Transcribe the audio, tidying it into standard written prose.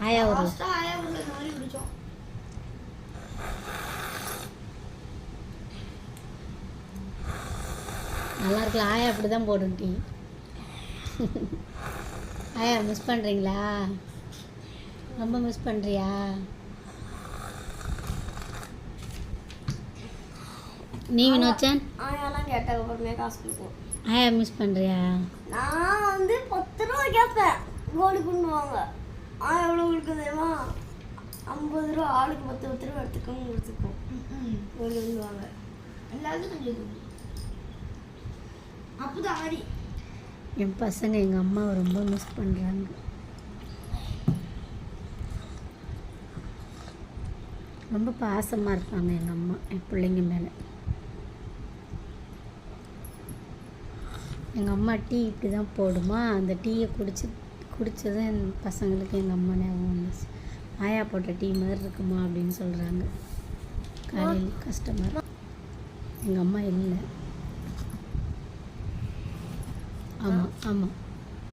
ஆயா ஒரு நல்லா இருக்கலாம். ஆயா அப்படி தான் போடும் டீ. ஆயா மிஸ் பண்ணுறீங்களா? ரொம்ப மிஸ் பண்ணுறியா? நீ வினோச்சன் ஆயாலாம் கேட்டால் அப்புறமே காசு கொடுப்போம். ஆயா மிஸ் பண்ணுறியா? நான் வந்து 10 ரூபா கேட்பேன், கோழி பண்ணுவாங்க. எவ்வளோ கொடுக்குதுமா? 50 ரூபா, ஆளுக்கு 10 ரூபா எடுத்துக்கோங்க. கோழி பண்ணுவாங்க எல்லாத்துக்கும் கொஞ்சம். அப்போதான் ஆடி என் பசங்க எங்கள் அம்மாவை ரொம்ப மிஸ் பண்ணுறாங்க. ரொம்ப பாசமாக இருப்பாங்க எங்கள் அம்மா என் பிள்ளைங்க மேலே. எங்கள் அம்மா டீ இப்படி தான் போடுமா, அந்த டீயை குடித்ததும் என் பசங்களுக்கு எங்கள் அம்மா ஞாபகம் வந்துச்சு. ஆயா போட்ட டீ மாதிரி இருக்குமா அப்படின்னு சொல்கிறாங்க. காலையில் கஸ்டமர். எங்கள் அம்மா இல்லை. ஆமாம் ஆமாம்.